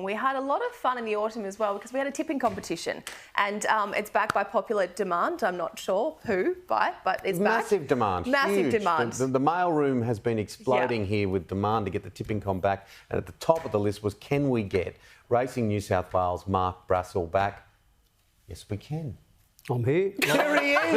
We had a lot of fun in the autumn as well because we had a tipping competition, and it's back by popular demand. I'm not sure who by, but it's massive back. Demand. Massive huge. demand. The mail room has been exploding here with demand to get the tipping comp back. And at the top of the list was, can we get Racing New South Wales Mark Brassel back? Yes, we can. I'm here. There he is.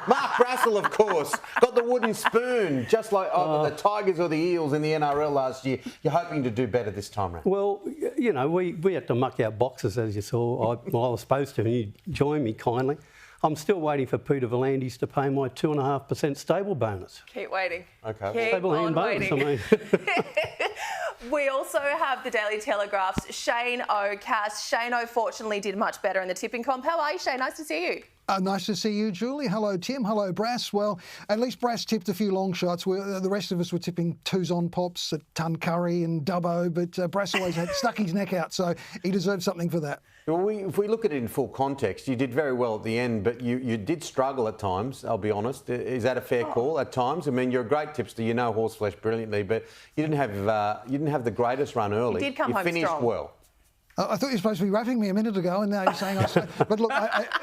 Mark Brassel, of course. Got the wooden spoon, just like the Tigers or the Eels in the NRL last year. You're hoping to do better this time round. Well, you know, we had to muck out boxes, as you saw. I was supposed to, and you joined me kindly. I'm still waiting for Peter V'landys to pay my 2.5% stable bonus. Keep waiting. Okay. Keep Stable on hand bonus, waiting. I mean. We also have the Daily Telegraph's Shayne O. Cass. Shayne O fortunately did much better in the tipping comp. How are you, Shayne? Nice to see you. Nice to see you, Julie. Hello, Tim. Hello, Brass. Well, at least Brass tipped a few long shots. The rest of us were tipping twos on pops at Tuncurry and Dubbo, but Brass always stuck his neck out, so he deserved something for that. Well, if we look at it in full context, you did very well at the end, but you did struggle at times, I'll be honest. Is that a fair call at times? I mean, you're a great tipster, you know horseflesh brilliantly, but you didn't have the greatest run early. You did come home finished strong. well. I thought you were supposed to be rapping me a minute ago, and now you're saying But look,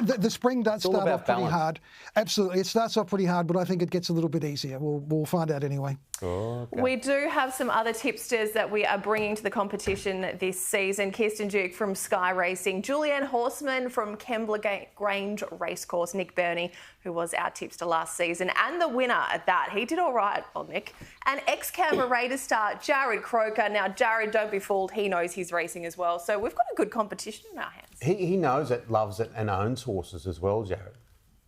the spring does start off pretty hard. Absolutely, it starts off pretty hard, but I think it gets a little bit easier. We'll find out anyway. Oh, okay. We do have some other tipsters that we are bringing to the competition this season. Kirsten Duke from Sky Racing, Julianne Horseman from Kembla Grange Racecourse, Nick Burney, who was our tipster last season, and the winner at that. He did all right, Nick. And ex-Canberra Raiders star Jared Croker. Now, Jared, don't be fooled, he knows he's racing as well. So we've got a good competition in our hands. He knows it, loves it, and owns horses as well, Jared.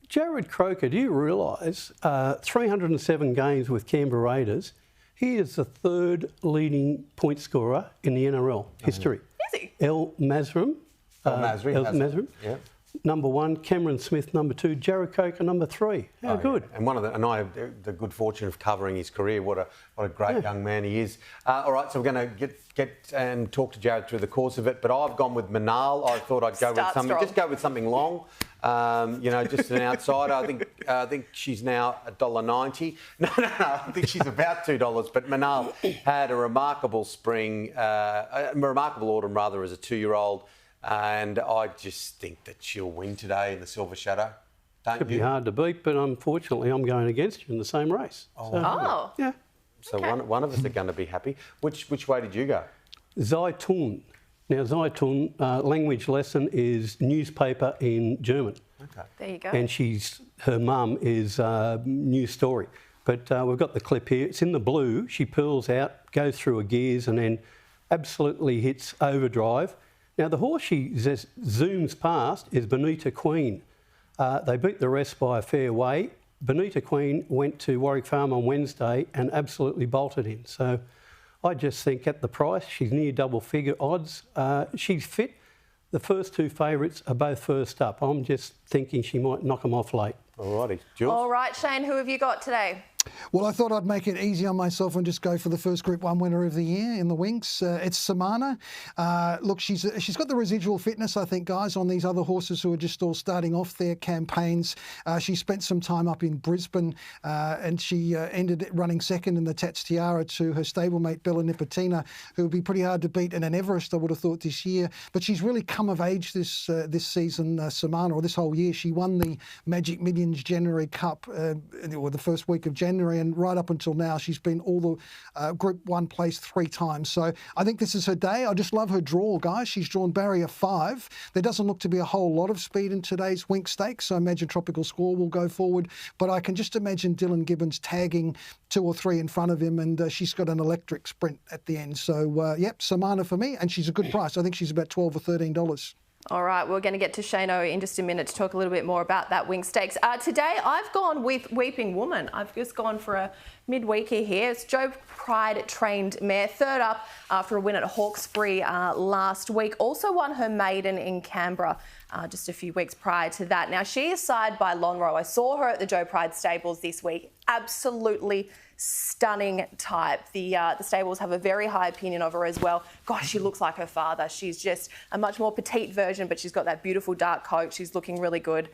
Jared Croker, do you realise 307 games with Canberra Raiders? He is the third leading point scorer in the NRL history. Is he? El Mazrim. Mazrim. Yeah. Number 1, Cameron Smith, number 2, Jared Croker, number 3. How good. Yeah. And I have the good fortune of covering his career. What a great young man he is. All right, so we're going to get and talk to Jared through the course of it. But I've gone with Manal. I thought I'd go with something long. Just an outsider. I think she's now $1.90. No. I think she's about $2. But Manal had a remarkable spring, a remarkable autumn rather, as a 2-year-old. And I just think that she'll win today in the Silver Shadow. Could be hard to beat, but unfortunately I'm going against you in the same race. Yeah. So one of us are going to be happy. Which way did you go? Zeitung. Now, Zeitung, language lesson is newspaper in German. Okay. There you go. And her mum is news story. But we've got the clip here. It's in the blue. She pearls out, goes through her gears, and then absolutely hits overdrive. Now, the horse she zooms past is Bonita Queen. They beat the rest by a fair way. Bonita Queen went to Warwick Farm on Wednesday and absolutely bolted in. So I just think at the price, she's near double-figure odds. She's fit. The first 2 favourites are both first up. I'm just thinking she might knock them off late. All righty. Jules? All right, Shayne, who have you got today? Well, I thought I'd make it easy on myself and just go for the first Group 1 winner of the year in the Winx. It's Samana. Look, she's got the residual fitness, I think, guys, on these other horses who are just all starting off their campaigns. She spent some time up in Brisbane and she ended running second in the Tats Tiara to her stablemate Bella Nipotina, who would be pretty hard to beat in an Everest, I would have thought, this year. But she's really come of age this season, Samana, or this whole year. She won the Magic Millions January Cup, or the first week of January, and right up until now she's been all the Group 1 place 3 times. So I think this is her day. I just love her draw, guys. She's drawn barrier 5. There doesn't look to be a whole lot of speed in today's Winx Stakes, so I imagine Tropical Score will go forward. But I can just imagine Dylan Gibbons tagging 2 or 3 in front of him, and she's got an electric sprint at the end. So, yep, Samana for me, and she's a good price. I think she's about $12 or $13. All right, we're going to get to Shayne O in just a minute to talk a little bit more about that Winx Stakes. Today, I've gone with Weeping Woman. I've just gone for a midweeker here. It's Joe Pride trained mare, third up after a win at Hawkesbury last week. Also won her maiden in Canberra just a few weeks prior to that. Now, she is side by Lonhro. I saw her at the Joe Pride stables this week. Absolutely stunning type. The stables have a very high opinion of her as well. Gosh, she looks like her father. She's just a much more petite version, but she's got that beautiful dark coat. She's looking really good.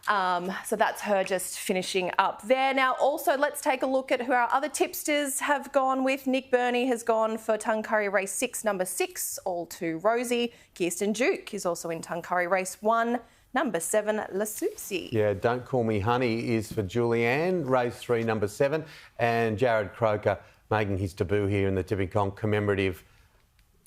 So that's her just finishing up there. Now, also, let's take a look at who our other tipsters have gone with. Nick Burney has gone for Tuncurry Race 6, number 6, all to Rosie. Kirsten Duke is also in Tuncurry Race 1, number 7, La Susie. Yeah, Don't Call Me Honey is for Julianne, Race 3, number 7. And Jared Croker making his debut here in the Tipping Comp commemorative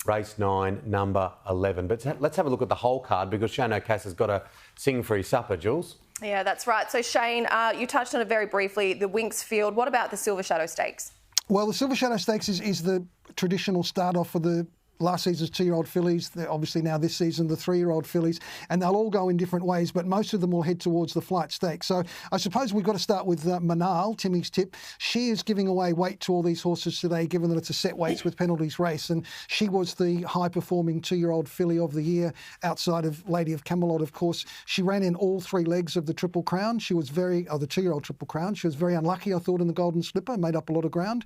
Race 9, number 11. But let's have a look at the whole card because Shayne O'Cass has got to sing for his supper, Jules. Yeah, that's right. So, Shayne, you touched on it very briefly, the Winx Field. What about the Silver Shadow Stakes? Well, the Silver Shadow Stakes is the traditional start-off for the last season's 2-year-old fillies, obviously now this season the 3-year-old fillies, and they'll all go in different ways, but most of them will head towards the flight stakes. So I suppose we've got to start with Manal, Timmy's tip. She is giving away weight to all these horses today, given that it's a set weights with penalties race, and she was the high-performing 2-year-old filly of the year outside of Lady of Camelot, of course. She ran in all 3 legs of the Triple Crown. She was the 2-year-old Triple Crown. She was very unlucky, I thought, in the Golden Slipper, made up a lot of ground.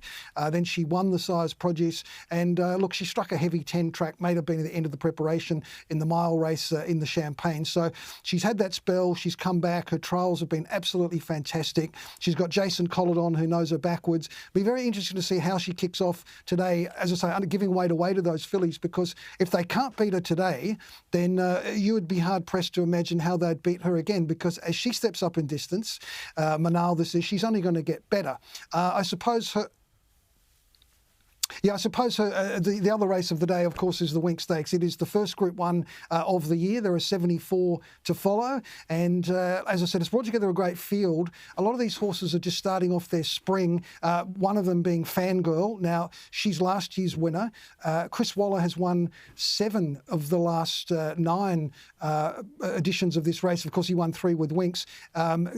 Then she won the Size Produce, and look, she struck a heavy 10 track, may have been at the end of the preparation in the mile race in the Champagne. So she's had that spell, she's come back, her trials have been absolutely fantastic. She's got Jason Collard on, who knows her backwards. Be very interesting to see how she kicks off today, as I say, giving weight away to those fillies, because if they can't beat her today, then you would be hard-pressed to imagine how they'd beat her again, because as she steps up in distance, Manal, she's only going to get better. I suppose her... Yeah, I suppose the other race of the day, of course, is the Winx Stakes. It is the first Group 1 of the year. There are 74 to follow. And as I said, it's brought together a great field. A lot of these horses are just starting off their spring, one of them being Fangirl. Now, she's last year's winner. Chris Waller has won 7 of the last 9 editions of this race. Of course, he won 3 with Winx.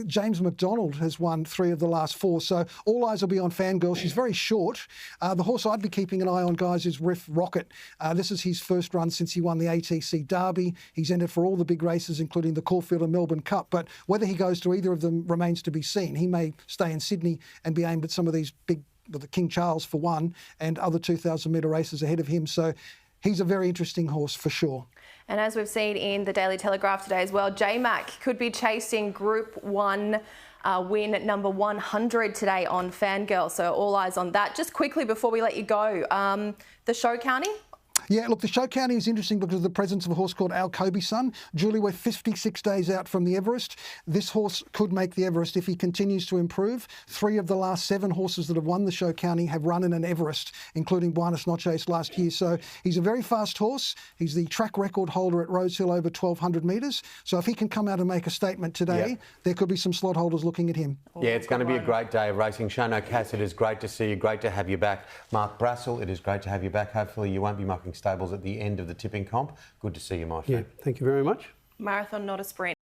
James McDonald has won 3 of the last 4. So all eyes will be on Fangirl. She's very short. The horse I'd be keeping an eye on, guys, is Riff Rocket. This is his first run since he won the ATC Derby. He's entered for all the big races, including the Caulfield and Melbourne Cup, but whether he goes to either of them remains to be seen. He may stay in Sydney and be aimed at some of these big, the King Charles for one, and other 2,000-metre races ahead of him. So he's a very interesting horse for sure. And as we've seen in the Daily Telegraph today as well, J-Mac could be chasing Group 1 win at number 100 today on Fangirl. So all eyes on that. Just quickly before we let you go, the show county? Yeah, look, the show county is interesting because of the presence of a horse called Al Kobe's Son. Julie, we're 56 days out from the Everest. This horse could make the Everest if he continues to improve. 3 of the last 7 horses that have won the show county have run in an Everest, including Buenos Noches last year. So he's a very fast horse. He's the track record holder at Rosehill over 1,200 metres. So if he can come out and make a statement today, there could be some slot holders looking at him. Yeah, it's going to be a great day of racing. Shayne O'Cass, it is great to see you. Great to have you back. Mark Brassel, it is great to have you back. Hopefully you won't be mucking stables at the end of the tipping comp. Good to see you, my friend. Yeah, thank you very much. Marathon, not a sprint.